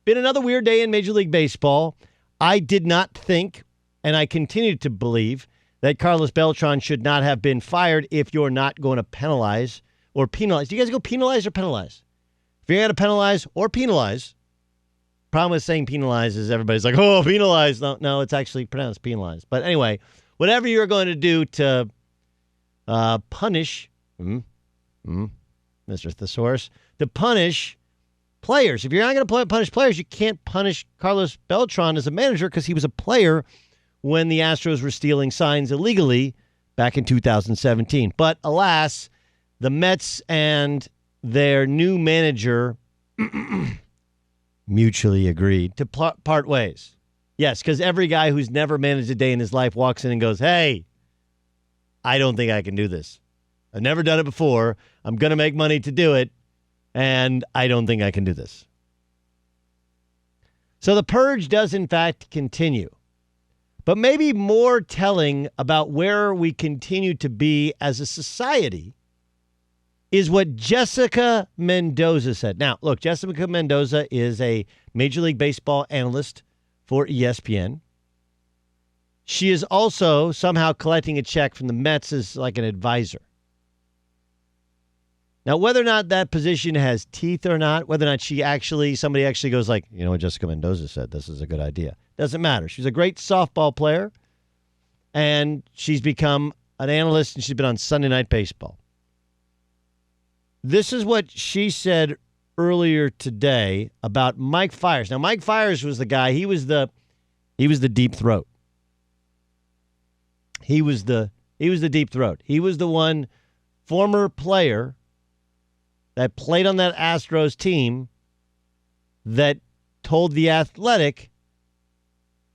been another weird day in Major League Baseball. I did not think, and I continue to believe, that Carlos Beltran should not have been fired if you're not going to penalize or penalize. Do you guys go penalize or penalize? If you're going to penalize or penalize, problem with saying penalize is everybody's like, oh, penalize. No, it's actually pronounced penalize. But anyway, whatever you're going to do to punish, Mr. Thesaurus, to punish players. If you're not going to punish players, you can't punish Carlos Beltran as a manager because he was a player when the Astros were stealing signs illegally back in 2017. But alas, the Mets and their new manager mutually agreed to part ways. Yes, because every guy who's never managed a day in his life walks in and goes, hey, I don't think I can do this. I've never done it before. I'm going to make money to do it, and I don't think I can do this. So the purge does, in fact, continue. But maybe more telling about where we continue to be as a society is what Jessica Mendoza said. Now, look, Jessica Mendoza is a Major League Baseball analyst for ESPN. She is also somehow collecting a check from the Mets as like an advisor. Now, whether or not that position has teeth or not, whether or not somebody actually goes like, you know what Jessica Mendoza said, this is a good idea. Doesn't matter. She's a great softball player, and she's become an analyst, and she's been on Sunday Night Baseball. This is what she said earlier today about Mike Fiers. Now, Mike Fiers was the guy. He was the deep throat. He was the deep throat. He was the one former player that played on that Astros team that told The Athletic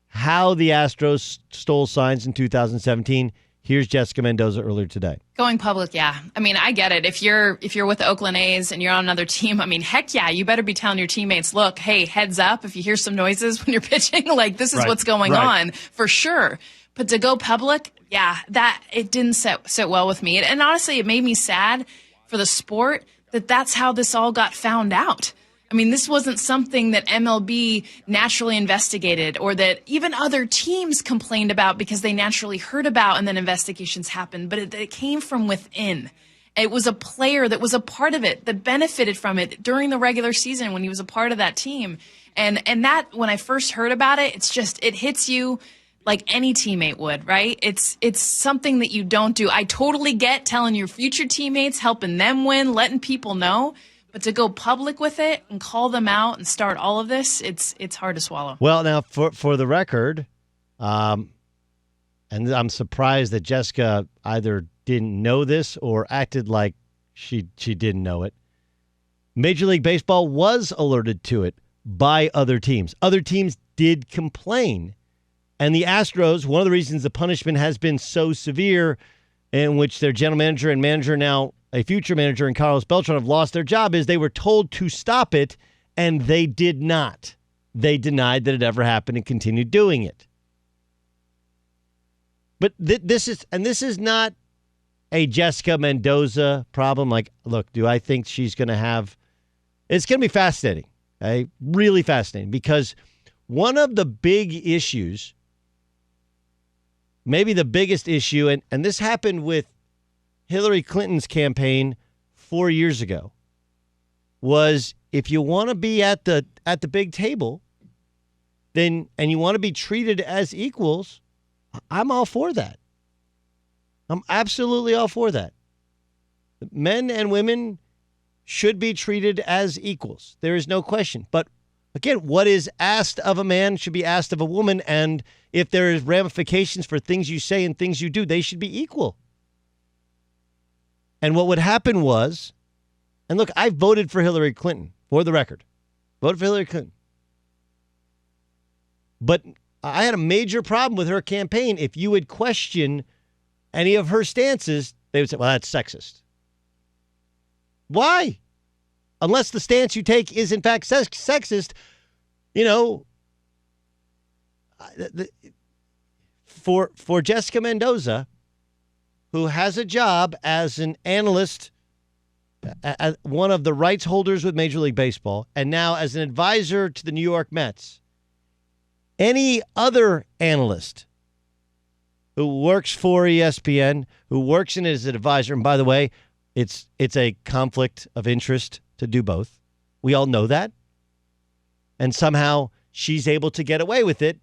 how the Astros stole signs in 2017. Here's Jessica Mendoza earlier today. Going public, yeah. I mean, I get it. If you're with the Oakland A's and you're on another team, I mean, heck yeah, you better be telling your teammates, look, hey, heads up, if you hear some noises when you're pitching, like this is what's going on for sure. But to go public, yeah, that it didn't sit well with me. And honestly, it made me sad for the sport that that's how this all got found out. I mean, this wasn't something that MLB naturally investigated or that even other teams complained about because they naturally heard about and then investigations happened. But it came from within. It was a player that was a part of it, that benefited from it during the regular season when he was a part of that team. And that, when I first heard about it, it hits you like any teammate would, right? It's something that you don't do. I totally get telling your future teammates, helping them win, letting people know. But to go public with it and call them out and start all of this, it's hard to swallow. Well, now, for the record, and I'm surprised that Jessica either didn't know this or acted like she didn't know it. Major League Baseball was alerted to it by other teams. Other teams did complain. And the Astros, one of the reasons the punishment has been so severe, in which their general manager and manager now, a future manager, and Carlos Beltran have lost their job, is they were told to stop it, and they did not. They denied that it ever happened and continued doing it. But this is not a Jessica Mendoza problem. Like, look, do I think she's going to have... It's going to be fascinating, okay? Really fascinating, because one of the big issues, maybe the biggest issue, and this happened with Hillary Clinton's campaign 4 years ago, was if you want to be at the big table, then and you want to be treated as equals, I'm all for that. I'm absolutely all for that. Men and women should be treated as equals. There is no question. But again, what is asked of a man should be asked of a woman, and if there is ramifications for things you say and things you do, they should be equal. And what would happen was, and look, I voted for Hillary Clinton, for the record. Voted for Hillary Clinton. But I had a major problem with her campaign. If you would question any of her stances, they would say, well, that's sexist. Why? Unless the stance you take is, in fact, sexist, you know, for Jessica Mendoza, who has a job as an analyst as one of the rights holders with Major League Baseball, and now as an advisor to the New York Mets, any other analyst who works for ESPN, who works in it as an advisor, and by the way, it's a conflict of interest to do both. We all know that. And somehow she's able to get away with it.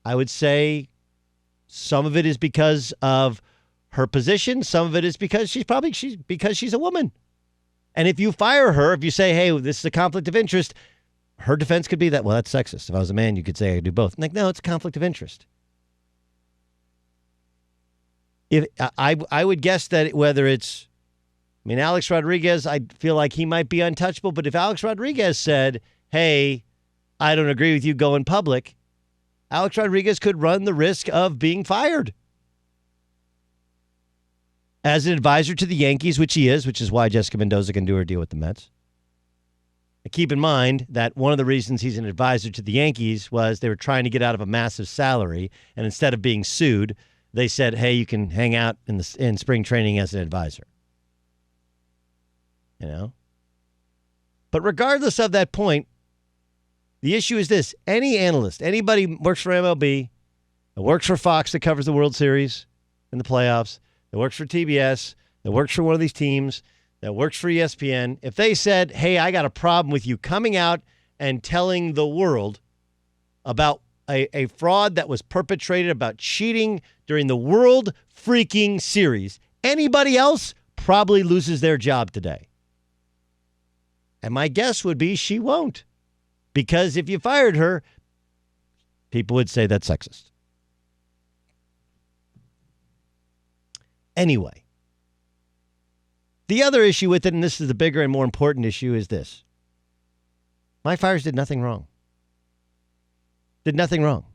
I would say some of it is because of her position. Some of it is because she's a woman. And if you fire her, if you say, hey, this is a conflict of interest, her defense could be that, well, that's sexist. If I was a man, you could say I could do both. I'm like, no, it's a conflict of interest. If I would guess that whether it's, Alex Rodriguez, I feel like he might be untouchable. But if Alex Rodriguez said, hey, I don't agree with you going public, Alex Rodriguez could run the risk of being fired. As an advisor to the Yankees, which he is, which is why Jessica Mendoza can do her deal with the Mets. And keep in mind that one of the reasons he's an advisor to the Yankees was they were trying to get out of a massive salary, and instead of being sued, they said, hey, you can hang out in spring training as an advisor. But regardless of that point, the issue is this. Any analyst, anybody who works for MLB, that works for Fox that covers the World Series and the playoffs, that works for TBS, that works for one of these teams, that works for ESPN, if they said, hey, I got a problem with you coming out and telling the world about a fraud that was perpetrated, about cheating during the World freaking Series, anybody else probably loses their job today. And my guess would be she won't. Because if you fired her, people would say that's sexist. Anyway, the other issue with it, and this is the bigger and more important issue, is this. Mike Fiers did nothing wrong. Did nothing wrong.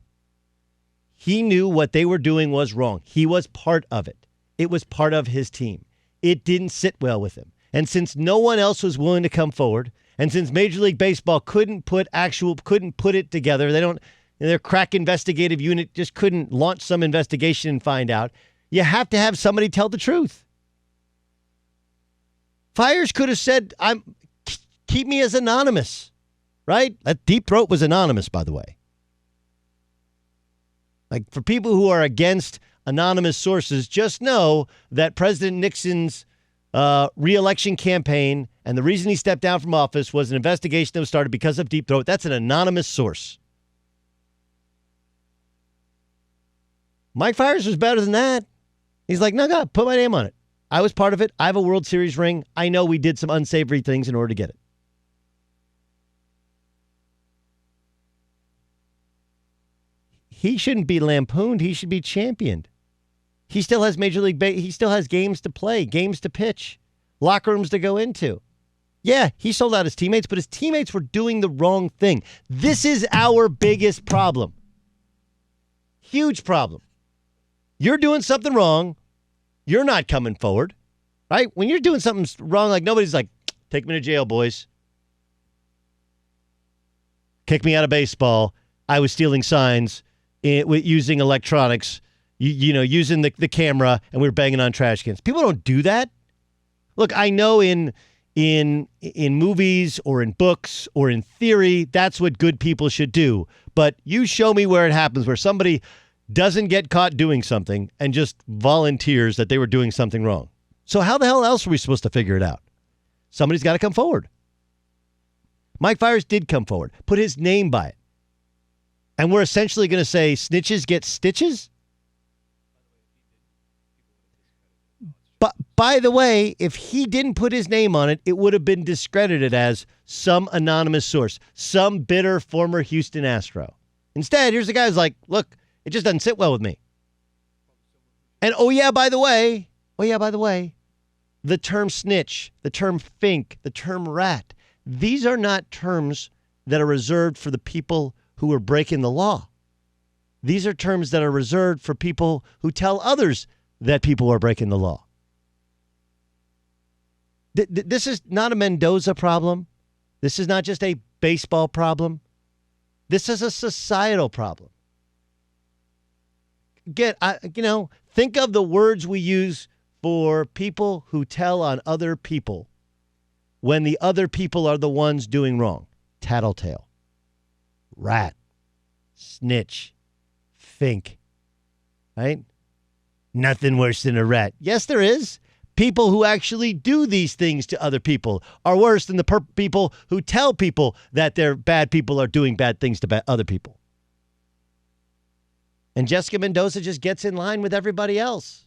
He knew what they were doing was wrong. He was part of it. It was part of his team. It didn't sit well with him. And since no one else was willing to come forward, and since Major League Baseball couldn't put it together, their crack investigative unit just couldn't launch some investigation and find out, you have to have somebody tell the truth. Fiers could have said, keep me as anonymous, right? That Deep Throat was anonymous, by the way. Like, for people who are against anonymous sources, just know that President Nixon's re-election campaign and the reason he stepped down from office was an investigation that was started because of Deep Throat. That's an anonymous source. Mike Fiers was better than that. He's like, no, God, put my name on it. I was part of it. I have a World Series ring. I know we did some unsavory things in order to get it. He shouldn't be lampooned. He should be championed. He still has he still has games to play, games to pitch, locker rooms to go into. Yeah, he sold out his teammates, but his teammates were doing the wrong thing. This is our biggest problem. Huge problem. You're doing something wrong. You're not coming forward, right? When you're doing something wrong, like nobody's like, take me to jail, boys. Kick me out of baseball. I was stealing signs using electronics, using the camera, and we were banging on trash cans. People don't do that. Look, I know in movies or in books or in theory, that's what good people should do. But you show me where it happens, where somebody doesn't get caught doing something and just volunteers that they were doing something wrong. So how the hell else are we supposed to figure it out? Somebody's got to come forward. Mike Fiers did come forward, put his name by it. And we're essentially going to say snitches get stitches? But by the way, if he didn't put his name on it, it would have been discredited as some anonymous source, some bitter former Houston Astro. Instead, here's the guy who's like, look, it just doesn't sit well with me. And by the way, the term snitch, the term fink, the term rat, these are not terms that are reserved for the people who are breaking the law. These are terms that are reserved for people who tell others that people are breaking the law. This is not a Mendoza problem. This is not just a baseball problem. This is a societal problem. Think of the words we use for people who tell on other people when the other people are the ones doing wrong. Tattletale, rat, snitch, fink, right? Nothing worse than a rat. Yes, there is. People who actually do these things to other people are worse than the people who tell people that they're bad people are doing bad things to other people. And Jessica Mendoza just gets in line with everybody else.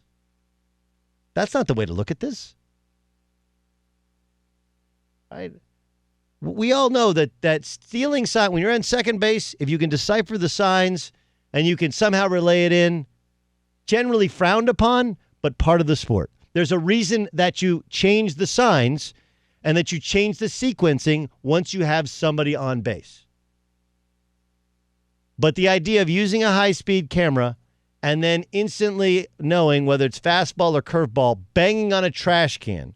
That's not the way to look at this. Right? We all know that stealing sign, when you're on second base, if you can decipher the signs and you can somehow relay it in, generally frowned upon, but part of the sport. There's a reason that you change the signs and that you change the sequencing once you have somebody on base. But the idea of using a high-speed camera and then instantly knowing whether it's fastball or curveball, banging on a trash can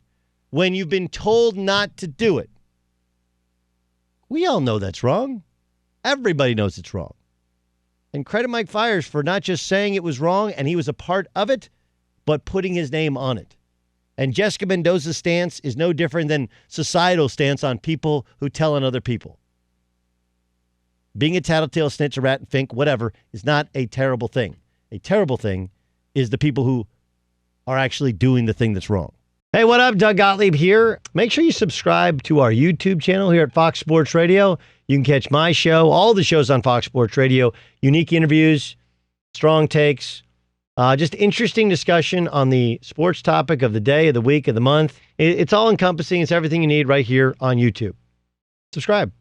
when you've been told not to do it, we all know that's wrong. Everybody knows it's wrong. And credit Mike Fiers for not just saying it was wrong and he was a part of it, but putting his name on it. And Jessica Mendoza's stance is no different than societal stance on people who tell on other people. Being a tattletale, snitch, a rat, and fink, whatever, is not a terrible thing. A terrible thing is the people who are actually doing the thing that's wrong. Hey, what up? Doug Gottlieb here. Make sure you subscribe to our YouTube channel here at Fox Sports Radio. You can catch my show, all the shows on Fox Sports Radio, unique interviews, strong takes, just interesting discussion on the sports topic of the day, of the week, of the month. It's all encompassing. It's everything you need right here on YouTube. Subscribe.